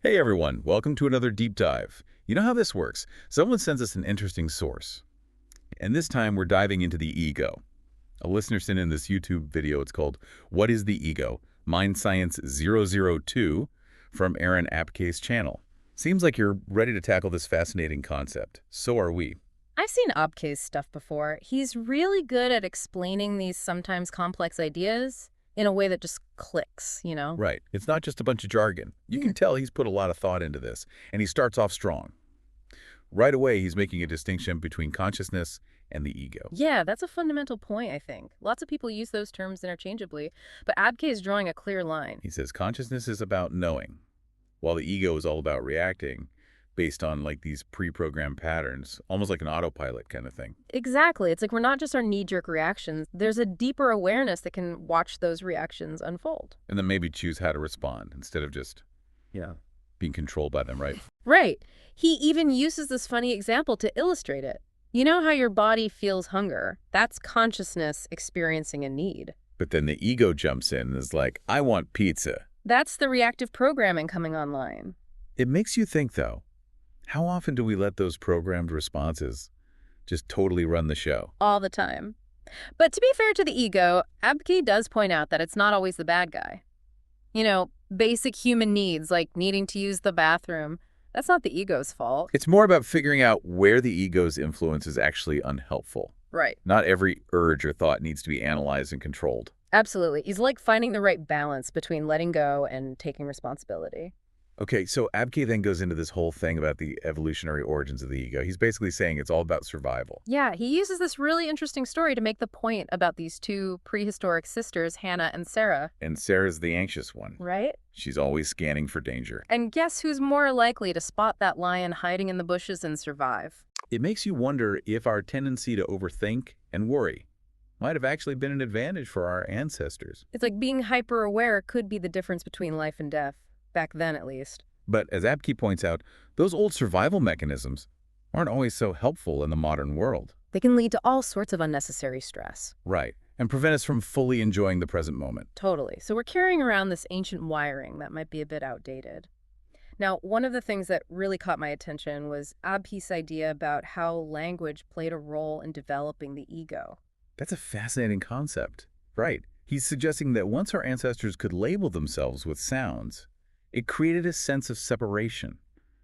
Hey everyone, welcome to another deep dive. You know how this works. Someone sends us an interesting source, and this time we're diving into the ego. A listener sent in this YouTube video. It's called What is the Ego? Mind Science 002 from Aaron Abke's channel. Seems like you're ready to tackle this fascinating concept. So are we. I've seen Abke's stuff before. He's really good at explaining these sometimes complex ideas in a way that just clicks, you know? Right. It's not just a bunch of jargon. You can tell he's put a lot of thought into this, and he starts off strong. Right away, he's making a distinction between consciousness and the ego. Yeah, that's a fundamental point, I think. Lots of people use those terms interchangeably, but Abke is drawing a clear line. He says consciousness is about knowing, while the ego is all about reacting based on like these pre-programmed patterns, almost like an autopilot kind of thing. Exactly. It's like we're not just our knee-jerk reactions. There's a deeper awareness that can watch those reactions unfold. And then maybe choose how to respond instead of just being controlled by them, right? Right. He even uses this funny example to illustrate it. You know how your body feels hunger? That's consciousness experiencing a need. But then the ego jumps in and is like, I want pizza. That's the reactive programming coming online. It makes you think, though, how often do we let those programmed responses just totally run the show? All the time. But to be fair to the ego, Abke does point out that it's not always the bad guy. You know, basic human needs like needing to use the bathroom, that's not the ego's fault. It's more about figuring out where the ego's influence is actually unhelpful. Right. Not every urge or thought needs to be analyzed and controlled. Absolutely. He's like finding the right balance between letting go and taking responsibility. Okay, so Abke then goes into this whole thing about the evolutionary origins of the ego. He's basically saying it's all about survival. Yeah, he uses this really interesting story to make the point about these two prehistoric sisters, Hannah and Sarah. And Sarah's the anxious one. Right? She's always scanning for danger. And guess who's more likely to spot that lion hiding in the bushes and survive? It makes you wonder if our tendency to overthink and worry might have actually been an advantage for our ancestors. It's like being hyper-aware could be the difference between life and death. Back then, at least. But as Abke points out, those old survival mechanisms aren't always so helpful in the modern world. They can lead to all sorts of unnecessary stress. Right, and prevent us from fully enjoying the present moment. Totally. So we're carrying around this ancient wiring that might be a bit outdated. Now, one of the things that really caught my attention was Abke's idea about how language played a role in developing the ego. That's a fascinating concept. Right. He's suggesting that once our ancestors could label themselves with sounds, it created a sense of separation,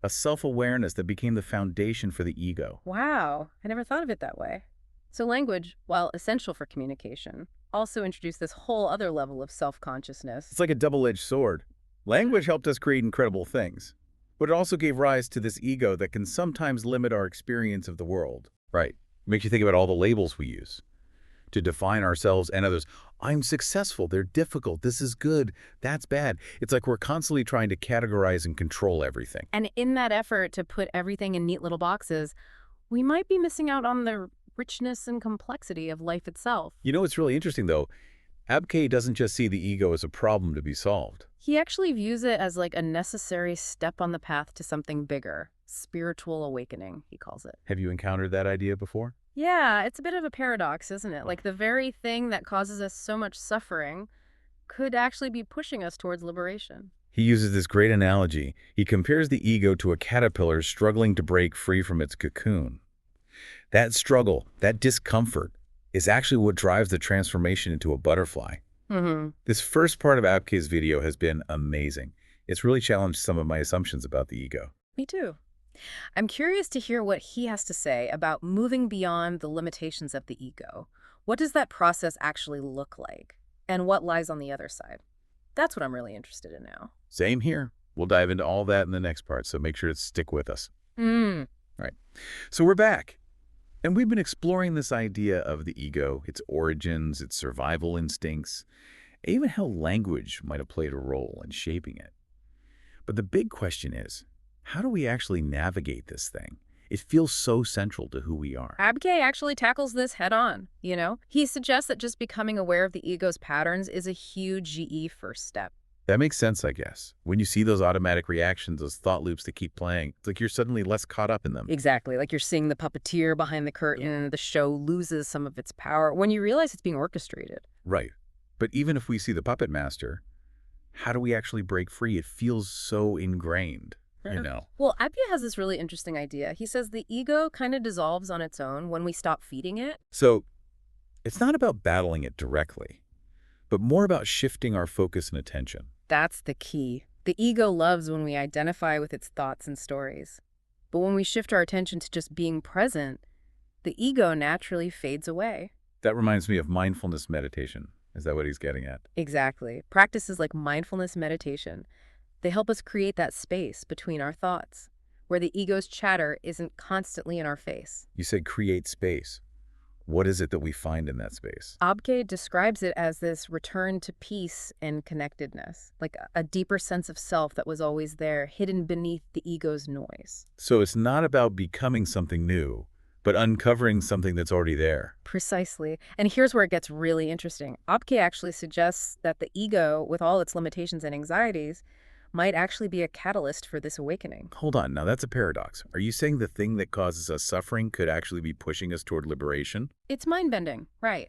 a self-awareness that became the foundation for the ego. Wow, I never thought of it that way. So language, while essential for communication, also introduced this whole other level of self-consciousness. It's like a double-edged sword. Language helped us create incredible things, but it also gave rise to this ego that can sometimes limit our experience of the world. Right. Makes you think about all the labels we use to define ourselves and others. I'm successful, they're difficult, this is good, that's bad. It's like we're constantly trying to categorize and control everything. And in that effort to put everything in neat little boxes, we might be missing out on the richness and complexity of life itself. You know what's really interesting, though? Abke doesn't just see the ego as a problem to be solved. He actually views it as like a necessary step on the path to something bigger. Spiritual awakening, he calls it. Have you encountered that idea before? Yeah, it's a bit of a paradox, isn't it? Like the very thing that causes us so much suffering could actually be pushing us towards liberation. He uses this great analogy. He compares the ego to a caterpillar struggling to break free from its cocoon. That struggle, that discomfort, is actually what drives the transformation into a butterfly. This first part of Abke's video has been amazing. It's really challenged some of my assumptions about the ego. Me too. I'm curious to hear what he has to say about moving beyond the limitations of the ego. What does that process actually look like? And what lies on the other side? That's what I'm really interested in now. Same here. We'll dive into all that in the next part, so make sure to stick with us. All right. So we're back. And we've been exploring this idea of the ego, its origins, its survival instincts, even how language might have played a role in shaping it. But the big question is, how do we actually navigate this thing? It feels so central to who we are. Abke actually tackles this head on, you know? He suggests that just becoming aware of the ego's patterns is a huge GE first step. That makes sense, I guess. When you see those automatic reactions, those thought loops that keep playing, it's like you're suddenly less caught up in them. Exactly. Like you're seeing the puppeteer behind the curtain, the show loses some of its power when you realize it's being orchestrated. Right. But even if we see the puppet master, How do we actually break free? It feels so ingrained, you know? Well, Abke has this really interesting idea. He says the ego kind of dissolves on its own when we stop feeding it. So it's not about battling it directly, but more about shifting our focus and attention. That's the key. The ego loves when we identify with its thoughts and stories. But when we shift our attention to just being present, the ego naturally fades away. That reminds me of mindfulness meditation. Is that what he's getting at? Exactly. Practices like mindfulness meditation, they help us create that space between our thoughts, where the ego's chatter isn't constantly in our face. You said create space. What is it that we find in that space? Abke describes it as this return to peace and connectedness, like a deeper sense of self that was always there, hidden beneath the ego's noise. So it's not about becoming something new, but uncovering something that's already there. Precisely. And here's where it gets really interesting. Abke actually suggests that the ego, with all its limitations and anxieties, might actually be a catalyst for this awakening. Hold on, now that's a paradox. Are you saying the thing that causes us suffering could actually be pushing us toward liberation? It's mind-bending, right?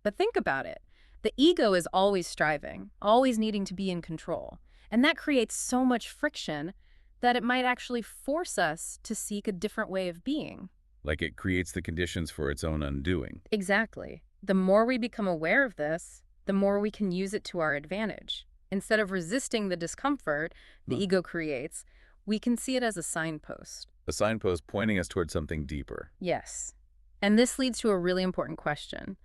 But think about it. The ego is always striving, always needing to be in control. And that creates so much friction that it might actually force us to seek a different way of being. Like it creates the conditions for its own undoing. Exactly. The more we become aware of this, the more we can use it to our advantage. Instead of resisting the discomfort the ego creates, we can see it as a signpost. A signpost pointing us toward something deeper. Yes. And this leads to a really important question.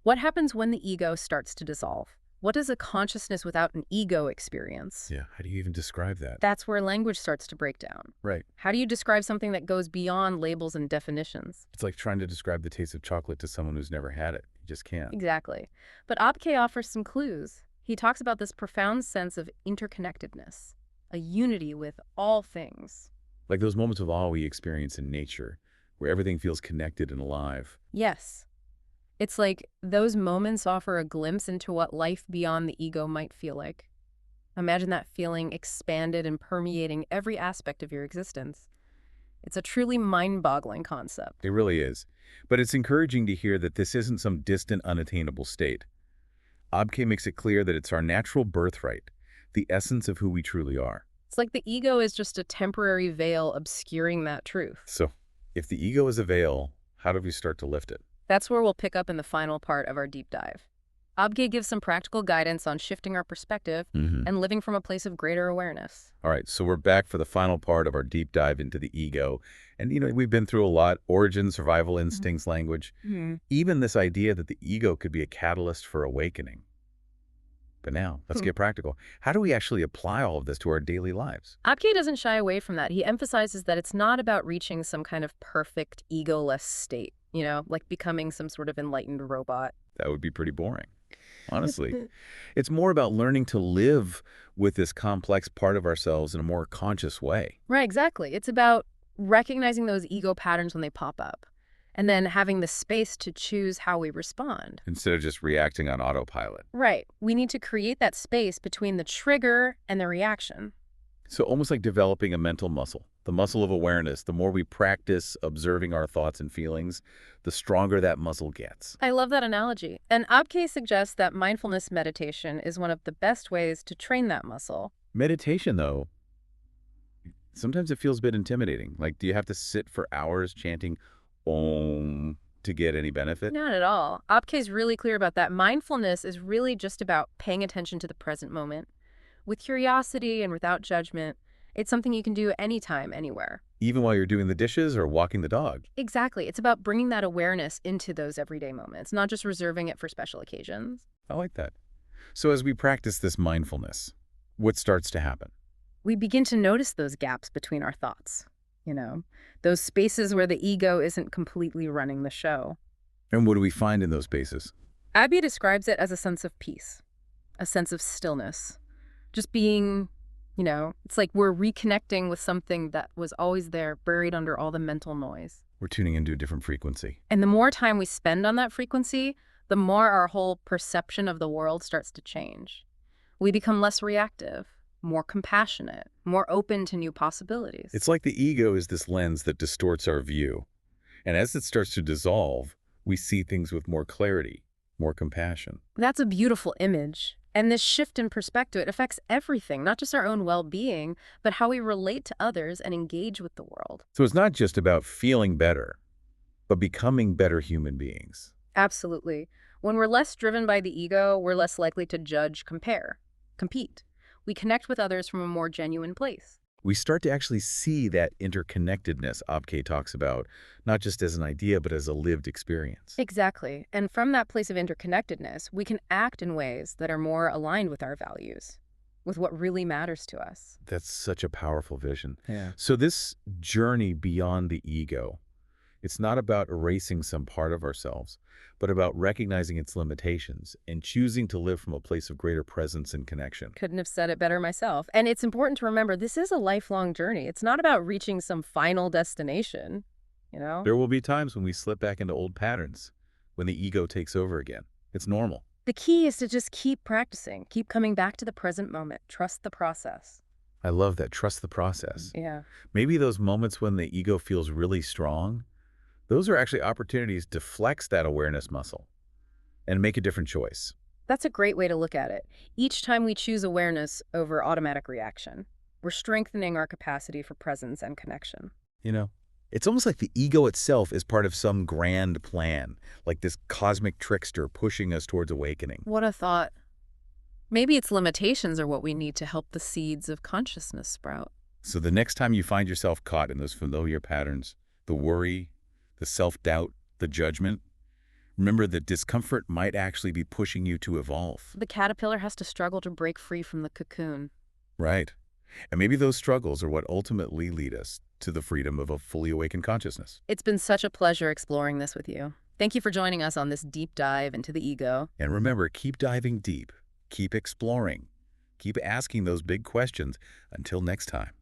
What happens when the ego starts to dissolve? What does a consciousness without an ego experience? Yeah, how do you even describe that? That's where language starts to break down. Right. How do you describe something that goes beyond labels and definitions? It's like trying to describe the taste of chocolate to someone who's never had it. You just can't. Exactly. But Abke offers some clues. He talks about this profound sense of interconnectedness, a unity with all things. Like those moments of awe we experience in nature, where everything feels connected and alive. Yes. It's like those moments offer a glimpse into what life beyond the ego might feel like. Imagine that feeling expanded and permeating every aspect of your existence. It's a truly mind-boggling concept. It really is. But it's encouraging to hear that this isn't some distant, unattainable state. Abke makes it clear that it's our natural birthright, the essence of who we truly are. It's like the ego is just a temporary veil obscuring that truth. So, if the ego is a veil, how do we start to lift it? That's where we'll pick up in the final part of our deep dive. Abke gives some practical guidance on shifting our perspective and living from a place of greater awareness. All right, so we're back for the final part of our deep dive into the ego. And, we've been through a lot: origin, survival instincts, language, even this idea that the ego could be a catalyst for awakening. But now, let's get practical. How do we actually apply all of this to our daily lives? Abke doesn't shy away from that. He emphasizes that it's not about reaching some kind of perfect egoless state, like becoming some sort of enlightened robot. That would be pretty boring, honestly. It's more about learning to live with this complex part of ourselves in a more conscious way. Right, exactly. It's about recognizing those ego patterns when they pop up, and then having the space to choose how we respond. Instead of just reacting on autopilot. Right. We need to create that space between the trigger and the reaction. So almost like developing a mental muscle, the muscle of awareness. The more we practice observing our thoughts and feelings, the stronger that muscle gets. I love that analogy. And Abke suggests that mindfulness meditation is one of the best ways to train that muscle. Meditation, though, sometimes it feels a bit intimidating. Like, do you have to sit for hours chanting Om to get any benefit? Not at all. Abke's really clear about that. Mindfulness is really just about paying attention to the present moment. With curiosity and without judgment, it's something you can do anytime, anywhere. Even while you're doing the dishes or walking the dog? Exactly. It's about bringing that awareness into those everyday moments, not just reserving it for special occasions. I like that. So as we practice this mindfulness, what starts to happen? We begin to notice those gaps between our thoughts. Those spaces where the ego isn't completely running the show. And what do we find in those spaces? Abke describes it as a sense of peace, a sense of stillness. Just being, it's like we're reconnecting with something that was always there, buried under all the mental noise. We're tuning into a different frequency. And the more time we spend on that frequency, the more our whole perception of the world starts to change. We become less reactive, more compassionate, more open to new possibilities. It's like the ego is this lens that distorts our view. And as it starts to dissolve, we see things with more clarity, more compassion. That's a beautiful image. And this shift in perspective, it affects everything, not just our own well-being, but how we relate to others and engage with the world. So it's not just about feeling better, but becoming better human beings. Absolutely. When we're less driven by the ego, we're less likely to judge, compare, compete. We connect with others from a more genuine place. We start to actually see that interconnectedness Abke talks about, not just as an idea, but as a lived experience. Exactly. And from that place of interconnectedness, we can act in ways that are more aligned with our values, with what really matters to us. That's such a powerful vision. Yeah. So this journey beyond the ego, it's not about erasing some part of ourselves, but about recognizing its limitations and choosing to live from a place of greater presence and connection. Couldn't have said it better myself. And it's important to remember this is a lifelong journey. It's not about reaching some final destination, you know? There will be times when we slip back into old patterns, when the ego takes over again. It's normal. The key is to just keep practicing, keep coming back to the present moment, trust the process. I love that. Trust the process. Yeah. Maybe those moments when the ego feels really strong, those are actually opportunities to flex that awareness muscle and make a different choice. That's a great way to look at it. Each time we choose awareness over automatic reaction, we're strengthening our capacity for presence and connection. You know, it's almost like the ego itself is part of some grand plan, like this cosmic trickster pushing us towards awakening. What a thought. Maybe its limitations are what we need to help the seeds of consciousness sprout. So the next time you find yourself caught in those familiar patterns, the worry, the self-doubt, the judgment, remember that discomfort might actually be pushing you to evolve. The caterpillar has to struggle to break free from the cocoon. Right. And maybe those struggles are what ultimately lead us to the freedom of a fully awakened consciousness. It's been such a pleasure exploring this with you. Thank you for joining us on this deep dive into the ego. And remember, keep diving deep, keep exploring, keep asking those big questions. Until next time.